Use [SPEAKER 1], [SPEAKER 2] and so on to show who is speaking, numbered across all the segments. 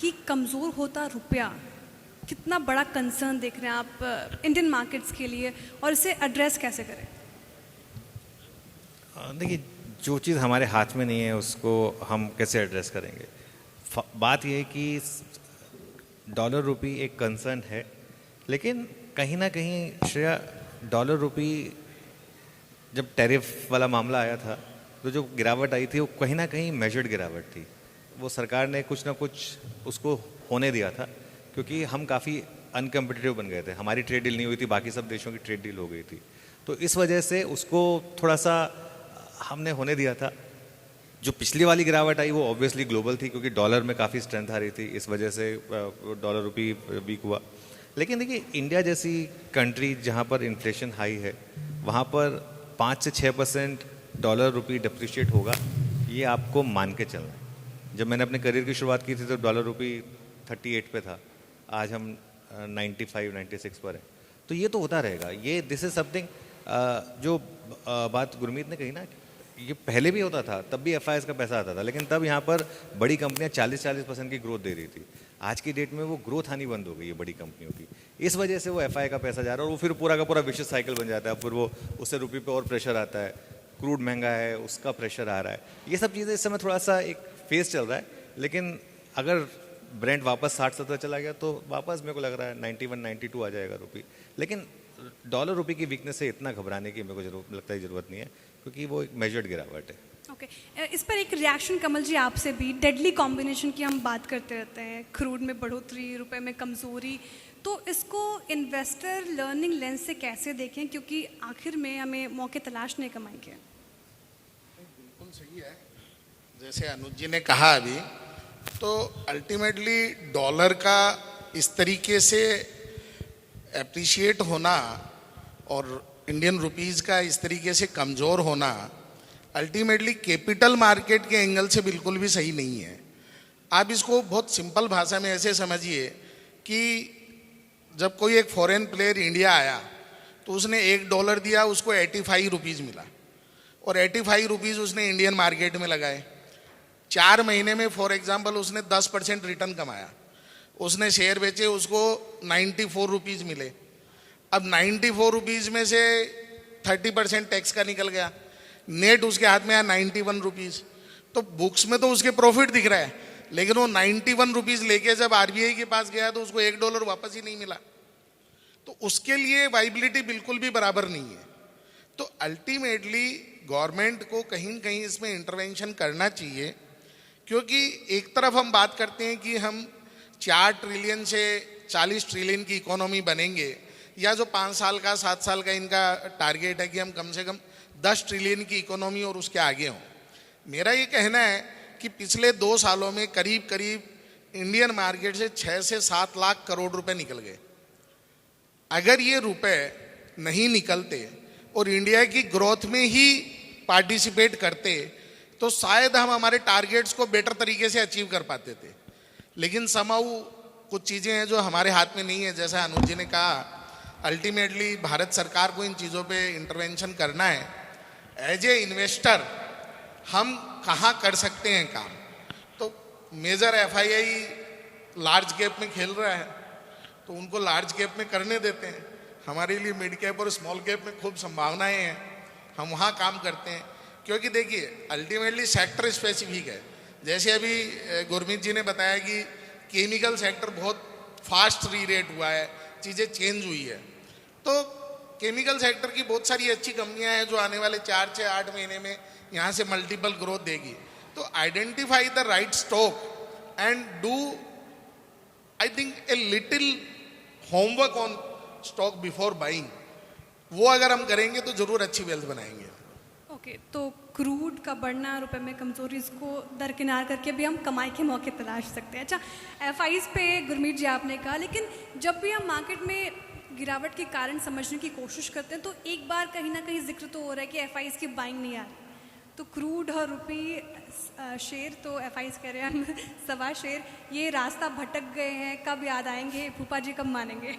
[SPEAKER 1] कि कमज़ोर होता रुपया कितना बड़ा कंसर्न देख रहे हैं आप इंडियन मार्केट्स के लिए, और इसे एड्रेस कैसे करें?
[SPEAKER 2] देखिए, जो चीज़ हमारे हाथ में नहीं है उसको हम कैसे एड्रेस करेंगे। बात यह है कि डॉलर रुपी एक कंसर्न है, लेकिन कहीं ना कहीं श्रेया, डॉलर रुपी जब टैरिफ वाला मामला आया था तो जो गिरावट आई थी वो कहीं ना कहीं मेजर्ड गिरावट थी। वो सरकार ने कुछ ना कुछ उसको होने दिया था, क्योंकि हम काफ़ी अनकम्पिटिटिव बन गए थे, हमारी ट्रेड डील नहीं हुई थी, बाकी सब देशों की ट्रेड डील हो गई थी। तो इस वजह से उसको थोड़ा सा हमने होने दिया था। जो पिछली वाली गिरावट आई वो ऑब्वियसली ग्लोबल थी, क्योंकि डॉलर में काफ़ी स्ट्रेंथ आ रही थी, इस वजह से डॉलर रुपी वीक हुआ। लेकिन देखिए, इंडिया जैसी कंट्री जहाँ पर इन्फ्लेशन हाई है, वहाँ पर 5 से 6% डॉलर रुपी डिप्रिशिएट होगा, ये आपको मान के चलना है। जब मैंने अपने करियर की शुरुआत की थी तो डॉलर रुपी 38 पे था, आज हम 95-96 पर है। तो ये तो होता रहेगा, ये दिस इज समथिंग। जो बात गुरमीत ने कही ना, ये पहले भी होता था, तब भी एफआईएस का पैसा आता था, लेकिन तब यहाँ पर बड़ी कंपनियाँ 40-40% की ग्रोथ दे रही थी। आज की डेट में वो ग्रोथ आनी बंद हो गई है बड़ी कंपनियों की, इस वजह से वो एफआई का पैसा जा रहा है, और वो फिर पूरा का पूरा विशेष साइकिल बन जाता है। फिर वो उससे रुपये पे और प्रेशर आता है, क्रूड महंगा है उसका प्रेशर आ रहा है। ये सब चीज़ें इस समय थोड़ा सा एक फेज चल रहा है, लेकिन अगर ब्रेंट वापस 60-70 चला गया तो वापस मेरे को लग रहा है 91-92 आ जाएगा रुपये। लेकिन डॉलर रुपये की वीकनेस से इतना घबराने की मेरे को लगता है ज़रूरत नहीं है, क्योंकि वो एक मेजर्ड गिरावट है।
[SPEAKER 1] ओके, इस पर एक रिएक्शन कमल जी आपसे भी। डेडली कॉम्बिनेशन की हम बात करते रहते हैं, क्रूड में बढ़ोतरी, रुपए में कमज़ोरी, तो इसको इन्वेस्टर लर्निंग लेंस से कैसे देखें, क्योंकि आखिर में हमें मौके तलाश नहीं कमाई के।
[SPEAKER 3] बिल्कुल सही है, जैसे अनुज जी ने कहा अभी, तो अल्टीमेटली डॉलर का इस तरीके से एप्रिशिएट होना और इंडियन रुपीस का इस तरीके से कमज़ोर होना अल्टीमेटली कैपिटल मार्केट के एंगल से बिल्कुल भी सही नहीं है। आप इसको बहुत सिंपल भाषा में ऐसे समझिए कि जब कोई एक फॉरेन प्लेयर इंडिया आया तो उसने $1 दिया, उसको 85 रुपीज़ मिला, और 85 रुपीज़ उसने इंडियन मार्केट में लगाए। 4 महीने में फॉर एग्जाम्पल उसने 10% रिटर्न कमाया, उसने शेयर बेचे, उसको 94 रुपीज़ मिले। अब 94 रुपीज़ में से 30% टैक्स का निकल गया, नेट उसके हाथ में आया 91 रुपीज़। तो बुक्स में तो उसके प्रॉफिट दिख रहा है, लेकिन वो 91 रुपीज़ लेके जब आरबीआई के पास गया तो उसको $1 वापस ही नहीं मिला। तो उसके लिए वाइबिलिटी बिल्कुल भी बराबर नहीं है। तो अल्टीमेटली गवर्नमेंट को कहीं न कहीं इसमें इंटरवेंशन करना चाहिए, क्योंकि एक तरफ हम बात करते हैं कि हम 4 ट्रिलियन से 40 ट्रिलियन की इकोनॉमी बनेंगे, या जो 5 साल का 7 साल का इनका टारगेट है कि हम कम से कम 10 ट्रिलियन की इकोनॉमी और उसके आगे हों। मेरा ये कहना है कि पिछले 2 सालों में करीब करीब इंडियन मार्केट से 6 से 7 लाख करोड़ रुपए निकल गए। अगर ये रुपए नहीं निकलते और इंडिया की ग्रोथ में ही पार्टिसिपेट करते तो शायद हम हमारे टारगेट्स को बेटर तरीके से अचीव कर पाते थे। लेकिन समाउ कुछ चीज़ें हैं जो हमारे हाथ में नहीं है। जैसा अनुज जी ने कहा, अल्टीमेटली भारत सरकार को इन चीज़ों पे इंटरवेंशन करना है। एज ए इन्वेस्टर हम कहाँ कर सकते हैं काम, तो मेजर एफआईआई लार्ज कैप में खेल रहा है तो उनको लार्ज कैप में करने देते हैं। हमारे लिए मिड कैप और स्मॉल कैप में खूब संभावनाएं हैं, हम वहाँ काम करते हैं। क्योंकि देखिए अल्टीमेटली सेक्टर स्पेसिफिक है। जैसे अभी गुरमीत जी ने बताया कि केमिकल सेक्टर बहुत फास्ट रीरेट हुआ है, चीज़ें चेंज हुई है। तो केमिकल सेक्टर की बहुत सारी अच्छी कंपनियां हैं जो आने वाले 4 से 8 महीने में यहाँ से मल्टीपल ग्रोथ देगी। तो identify the right stock and do I think a little homework on stock before buying. वो अगर हम करेंगे तो जरूर अच्छी वेल्थ बनाएंगे।
[SPEAKER 1] ओके, तो क्रूड का बढ़ना, रुपए में कमज़ोरी, इसको दरकिनार करके भी हम कमाई के मौके तलाश सकते हैं। अच्छा, एफआईज पे गुरमीत जी आपने कहा, लेकिन जब भी हम मार्केट में गिरावट के कारण समझने की कोशिश करते हैं तो एक बार कहीं ना कहीं जिक्र तो हो रहा है कि एफआईज की बाइंग नहीं आ रही। तो क्रूड और रुपये शेयर, तो एफआईज कह रहे हैं हम सवा शेयर, ये रास्ता भटक गए हैं, कब याद आएंगे, फूफा जी कब मानेंगे?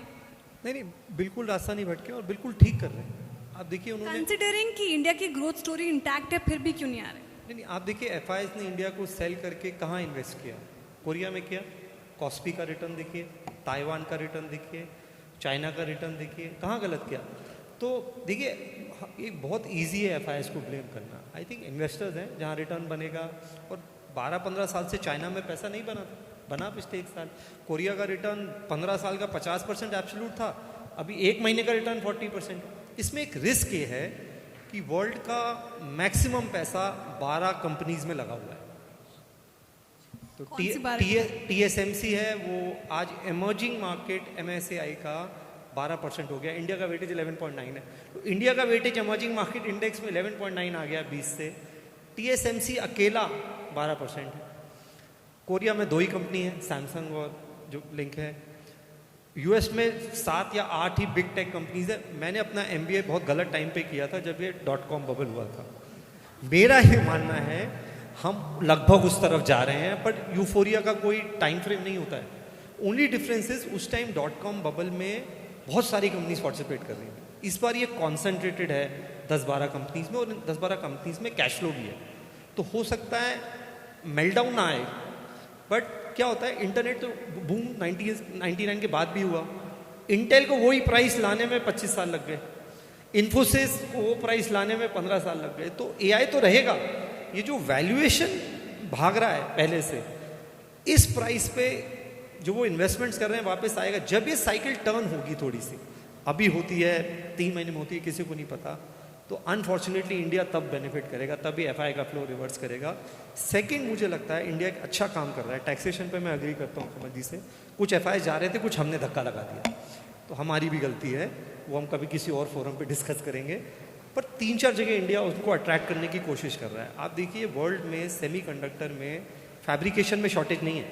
[SPEAKER 4] नहीं, बिल्कुल रास्ता नहीं भटके और बिल्कुल ठीक कर रहे हैं। आप देखिए उन्होंने,
[SPEAKER 1] कंसिडरिंग कि इंडिया की ग्रोथ स्टोरी इंटैक्ट है, फिर भी क्यों नहीं आ रहे?
[SPEAKER 4] नहीं, आप देखिए एफआईएस ने इंडिया को सेल करके कहाँ इन्वेस्ट किया? कोरिया में किया, कॉस्पी का रिटर्न देखिए, ताइवान का रिटर्न देखिए, चाइना का रिटर्न देखिए, कहाँ गलत किया। तो देखिए ये बहुत इजी है एफआईआईज को ब्लेम करना। आई थिंक इन्वेस्टर्स हैं जहाँ रिटर्न बनेगा, और 12-15 साल से चाइना में पैसा नहीं बना पिछले 1 साल। कोरिया का रिटर्न 15 साल का 50% एब्सोल्यूट था, अभी 1 महीने का रिटर्न 40%। इसमें एक रिस्क ये है कि वर्ल्ड का मैक्सिमम पैसा 12 कंपनीज में लगा हुआ है। तो TSMC है वो आज इमर्जिंग मार्केट MSCI का 12% हो गया, इंडिया का वेटेज 11.9 है। तो इंडिया का वेटेज इमर्जिंग मार्केट इंडेक्स में 11.9 आ गया 20 से। TSMC अकेला 12% है। कोरिया में 2 ही कंपनी है, सैमसंग और जो लिंक है। यूएस में 7 या 8 ही बिग टेक कंपनीज है। मैंने अपना MBA बहुत गलत टाइम पे किया था जब ये .com बबल हुआ था। मेरा ये मानना है हम लगभग उस तरफ जा रहे हैं, बट यूफोरिया का कोई टाइम फ्रेम नहीं होता है। ओनली डिफरेंस इज उस टाइम .com बबल में बहुत सारी कंपनीज पार्टिसिपेट कर रही हैं। इस बार ये कॉन्सेंट्रेटेड है 10-12 कंपनीज में, और 10-12 कंपनीज में कैश फ्लो भी है। तो हो सकता है मेल्टडाउन ना आए, बट क्या होता है इंटरनेट तो बूम 99 के बाद भी हुआ। इंटेल को वही प्राइस लाने में 25 साल लग गए, इन्फोसिस को वो प्राइस लाने में 15 साल लग गए। तो AI तो रहेगा। ये जो वैल्यूएशन भाग रहा है पहले से, इस प्राइस पे जो वो इन्वेस्टमेंट्स कर रहे हैं वापस आएगा जब ये साइकिल टर्न होगी। थोड़ी सी अभी होती है, 3 महीने में होती है, किसी को नहीं पता। तो अनफॉर्चुनेटली इंडिया तब बेनिफिट करेगा, तभी FI का फ्लो रिवर्स करेगा। सेकंड, मुझे लगता है इंडिया एक अच्छा काम कर रहा है टैक्सेशन पे। मैं एग्री करता हूँ कमल जी से, कुछ FI जा रहे थे, कुछ हमने धक्का लगा दिया, तो हमारी भी गलती है। वो हम कभी किसी और फोरम पे डिस्कस करेंगे। पर 3-4 जगह इंडिया उसको अट्रैक्ट करने की कोशिश कर रहा है। आप देखिए वर्ल्ड में सेमीकंडक्टर में फैब्रिकेशन में शॉर्टेज नहीं है,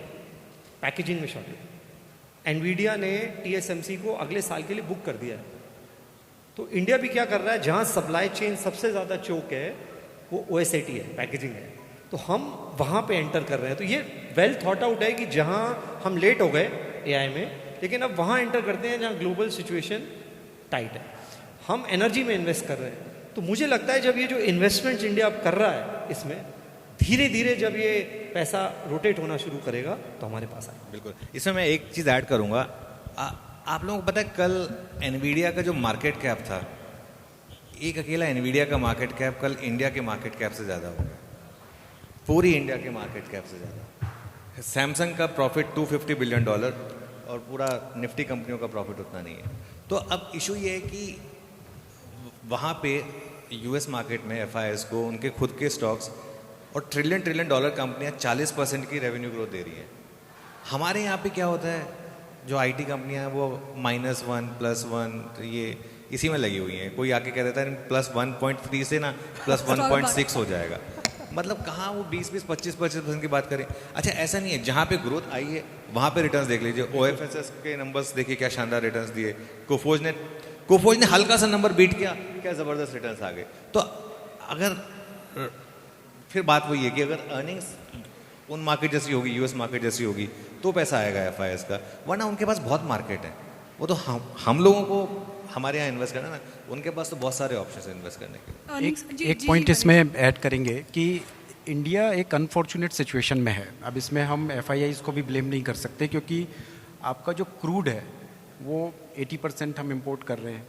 [SPEAKER 4] पैकेजिंग में शॉर्टेज। एनवीडिया ने TSMC को अगले साल के लिए बुक कर दिया है। तो इंडिया भी क्या कर रहा है, जहां सप्लाई चेन सबसे ज्यादा चोक है वो OSAT है, पैकेजिंग है, तो हम वहां पे एंटर कर रहे हैं। तो ये वेल थॉट आउट है कि जहां हम लेट हो गए AI में, लेकिन अब वहां एंटर करते हैं जहां ग्लोबल सिचुएशन टाइट है। हम एनर्जी में इन्वेस्ट कर रहे हैं। तो मुझे लगता है जब ये जो इन्वेस्टमेंट्स इंडिया अब कर रहा है, इसमें धीरे धीरे जब ये पैसा रोटेट होना शुरू करेगा तो हमारे पास आएगा।
[SPEAKER 2] बिल्कुल। इसमें मैं एक चीज़ ऐड करूंगा। आप लोगों को पता है कल एनवीडिया का जो मार्केट कैप था, एक अकेला एनवीडिया का मार्केट कैप कल इंडिया के मार्केट कैप से ज़्यादा होगा, पूरी इंडिया के मार्केट कैप से ज़्यादा। सैमसंग का प्रॉफिट $250 बिलियन और पूरा निफ्टी कंपनियों का प्रॉफिट उतना नहीं है। तो अब इशू ये है कि वहाँ पे US मार्केट में FIs को उनके खुद के स्टॉक्स और ट्रिलियन डॉलर कंपनियाँ 40% की रेवेन्यू ग्रोथ दे रही हैं। हमारे यहाँ पे क्या होता है, जो IT कंपनियाँ हैं वो -1 +1 ये इसी में लगी हुई हैं। कोई आके कह देता है +1.3 से ना +1.6 हो जाएगा। मतलब कहाँ वो 20-25% की बात करें। अच्छा ऐसा नहीं है, जहाँ पे ग्रोथ आई है वहाँ पे रिटर्न्स देख लीजिए। OFSS के नंबर्स देखिए क्या शानदार रिटर्न्स दिए। कोफोज ने हल्का सा नंबर बीट किया, क्या ज़बरदस्त रिटर्न्स आ गए। तो अगर फिर बात वही है कि अगर अर्निंग्स उन मार्केट जैसी होगी, US मार्केट जैसी होगी, तो पैसा आएगा FIs का, वरना उनके पास बहुत मार्केट है। वो तो हम लोगों को हमारे यहाँ इन्वेस्ट करना ना, उनके पास तो बहुत सारे ऑप्शन है इन्वेस्ट करने के।
[SPEAKER 5] एक पॉइंट इसमें ऐड करेंगे कि इंडिया एक अनफॉर्चुनेट सिचुएशन में है। अब इसमें हम FIIs को भी ब्लेम नहीं कर सकते, क्योंकि आपका जो क्रूड है वो 80% हम इंपोर्ट कर रहे हैं।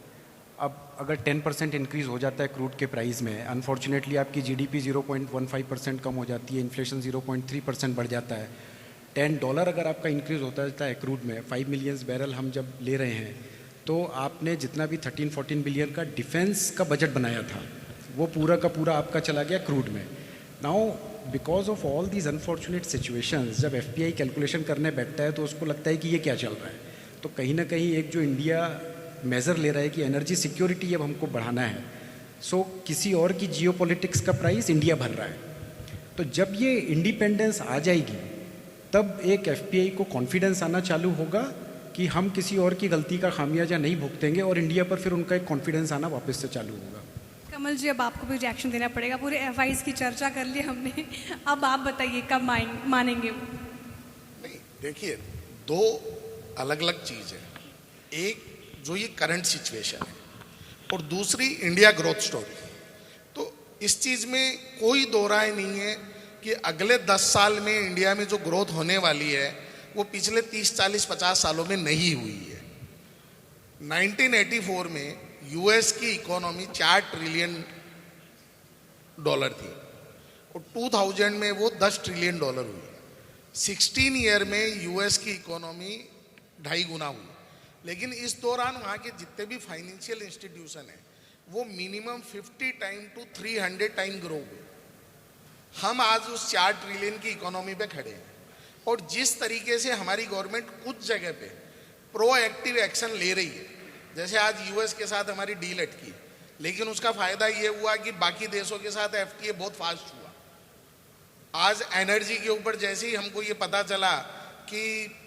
[SPEAKER 5] अब अगर 10% इंक्रीज़ हो जाता है क्रूड के प्राइस में, अनफॉर्चुनेटली आपकी GDP 0.15% कम हो जाती है, इन्फ्लेशन 0.3% बढ़ जाता है। $10 अगर आपका इंक्रीज़ होता है क्रूड में, 5 मिलियन बैरल हम जब ले रहे हैं, तो आपने जितना भी 13-14 बिलियन का डिफेंस का बजट बनाया था वो पूरा का पूरा आपका चला गया क्रूड में। Now because of all these unfortunate situations, जब FPI कैलकुलेशन करने बैठता है तो उसको लगता है कि ये क्या चल रहा है। तो कहीं ना कहीं एक जो इंडिया मेज़र ले रहा है कि एनर्जी सिक्योरिटी अब हमको बढ़ाना है, सो किसी और की जियोपॉलिटिक्स का प्राइस इंडिया भर रहा है। तो जब ये इंडिपेंडेंस आ जाएगी तब एक FPI को कॉन्फिडेंस आना चालू होगा कि हम किसी और की गलती का खामियाजा नहीं भुगतेंगे, और इंडिया पर फिर उनका एक कॉन्फिडेंस आना वापस से चालू होगा।
[SPEAKER 1] कमल जी, अब आपको भी रिएक्शन देना पड़ेगा। पूरे FIs की चर्चा कर ली हमने, अब आप बताइए कब मानेंगे वो?
[SPEAKER 3] नहीं, देखिए दो अलग अलग चीज़ है। एक जो ये करंट सिचुएशन है और दूसरी इंडिया ग्रोथ स्टोरी। तो इस चीज़ में कोई दो राय नहीं है कि अगले 10 साल में इंडिया में जो ग्रोथ होने वाली है वो पिछले 30, 40, 50 सालों में नहीं हुई है। 1984 में यूएस की इकोनॉमी $4 ट्रिलियन थी और 2000 में वो $10 ट्रिलियन हुई। 16 ईयर में यूएस की इकोनॉमी 2.5 गुना हुई। लेकिन इस दौरान वहाँ के जितने भी फाइनेंशियल इंस्टीट्यूशन है वो minimum 50 time to 300 time grow हुए। हम आज उस 4 ट्रिलियन की इकोनॉमी पे खड़े हैं और जिस तरीके से हमारी गवर्नमेंट कुछ जगह पे प्रोएक्टिव एक्शन ले रही है, जैसे आज यूएस के साथ हमारी डील अटकी, लेकिन उसका फायदा ये हुआ कि बाकी देशों के साथ एफटीए बहुत फास्ट हुआ। आज एनर्जी के ऊपर जैसे ही हमको ये पता चला कि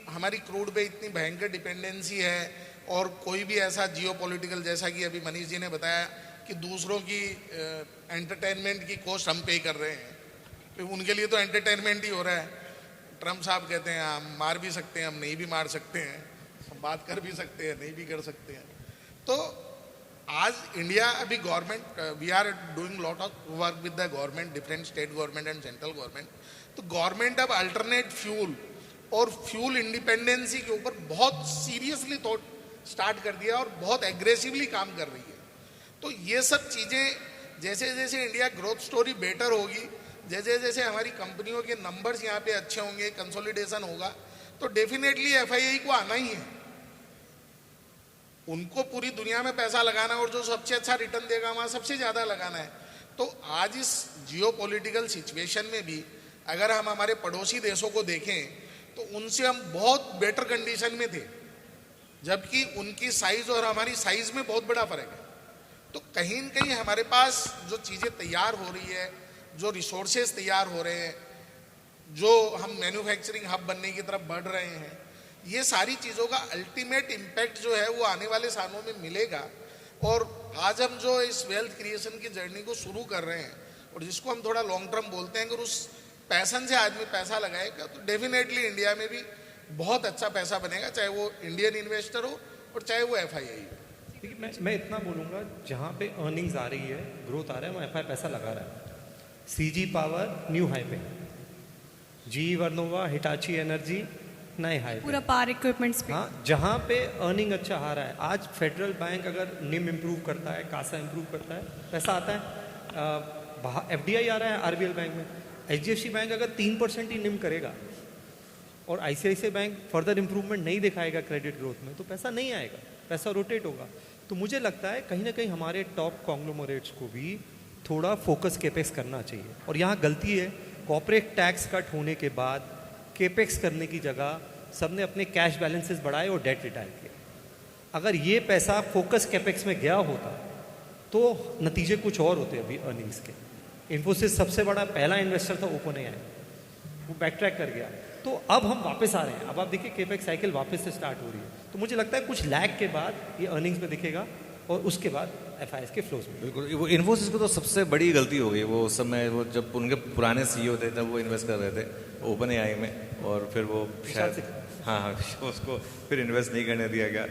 [SPEAKER 3] हमारी क्रूड पे इतनी भयंकर डिपेंडेंसी है और कोई भी ऐसा जियोपॉलिटिकल, जैसा कि अभी मनीष जी ने बताया कि दूसरों की एंटरटेनमेंट की कॉस्ट हम पे कर रहे हैं, तो उनके लिए तो एंटरटेनमेंट ही हो रहा है। ट्रम्प साहब कहते हैं हम मार भी सकते हैं, हम नहीं भी मार सकते हैं, हम बात कर भी सकते हैं, नहीं भी कर सकते हैं। तो आज इंडिया अभी government, we are doing lot of work with the government, different state government and central government. तो गवर्नमेंट अब अल्टरनेट फ्यूल और फ्यूल इंडिपेंडेंसी के ऊपर बहुत सीरियसली थॉट स्टार्ट कर दिया और बहुत एग्रेसिवली काम कर रही है। तो ये सब चीज़ें जैसे जैसे इंडिया ग्रोथ स्टोरी बेटर होगी, जैसे जैसे हमारी कंपनियों के नंबर्स यहाँ पे अच्छे होंगे, कंसोलिडेशन होगा, तो डेफिनेटली एफआईआई को आना ही है। उनको पूरी दुनिया में पैसा लगाना और जो सबसे अच्छा रिटर्न देगा वहाँ सबसे ज़्यादा लगाना है। तो आज इस जियोपॉलिटिकल सिचुएशन में भी अगर हम हमारे पड़ोसी देशों को देखें तो उनसे हम बहुत बेटर कंडीशन में थे, जबकि उनकी साइज और हमारी साइज में बहुत बड़ा फर्क है। तो कहीं न कहीं हमारे पास जो चीज़ें तैयार हो रही है, जो रिसोर्सेज तैयार हो रहे हैं, जो हम मैन्युफैक्चरिंग हब बनने की तरफ बढ़ रहे हैं, ये सारी चीज़ों का अल्टीमेट इम्पैक्ट जो है वो आने वाले सालों में मिलेगा। और आज हम जो इस वेल्थ क्रिएशन की जर्नी को शुरू कर रहे हैं और जिसको हम थोड़ा लॉन्ग टर्म बोलते हैं, अगर उस पैसन से आदमी पैसा लगाएगा तो डेफिनेटली इंडिया में भी बहुत अच्छा पैसा बनेगा, चाहे वो इंडियन इन्वेस्टर हो और चाहे वो एफआईआई हो।
[SPEAKER 4] देखिए मैं इतना बोलूँगा, जहाँ पे अर्निंग्स आ रही है, ग्रोथ आ रहा है, वहाँ एफआई पैसा लगा रहा है। सीजी पावर न्यू हाई पे, जी वर्नोवा, हिटाची एनर्जी नए हाई
[SPEAKER 1] पूरा पावर इक्विपमेंट्स पे।
[SPEAKER 4] हाँ, जहाँ पे अर्निंग अच्छा आ रहा है। आज फेडरल बैंक अगर निम इम्प्रूव करता है, कासा इम्प्रूव करता है, पैसा आता है, एफडीआई आ रहा है आरबीएल बैंक में। एचडीएफसी बैंक अगर 3% ही निम करेगा और आईसीआईसीआई बैंक फर्दर इंप्रूवमेंट नहीं दिखाएगा क्रेडिट ग्रोथ में, तो पैसा नहीं आएगा, पैसा रोटेट होगा। तो मुझे लगता है कहीं ना कहीं हमारे टॉप कॉन्ग्लोमरेट्स को भी थोड़ा फोकस केपेक्स करना चाहिए। और यहाँ गलती है, कॉर्पोरेट टैक्स कट होने के बाद केपेक्स करने की जगह सबने अपने कैश बैलेंसेस बढ़ाए और डेट रिटायर किए। अगर ये पैसा फोकस केपेक्स में गया होता तो नतीजे कुछ और होते अभी अर्निंग्स के। इन्फोसिस सबसे बड़ा पहला इन्वेस्टर था ओपनएआई, वो बैक ट्रैक कर गया। तो अब हम वापस आ रहे हैं, अब आप देखिए केपेक्स साइकिल वापस से स्टार्ट हो रही है। तो मुझे लगता है कुछ लैग के बाद ये अर्निंग्स में दिखेगा और उसके बाद एफआईएस के फ्लोज में।
[SPEAKER 2] बिल्कुल, वो इन्फोसिस को तो सबसे बड़ी गलती हो गई वो उस समय, वो जब उनके पुराने सीईओ थे तब वो इन्वेस्ट कर रहे थे ओपनएआई में और फिर वो शायद हाँ उसको फिर इन्वेस्ट नहीं करने दिया गया।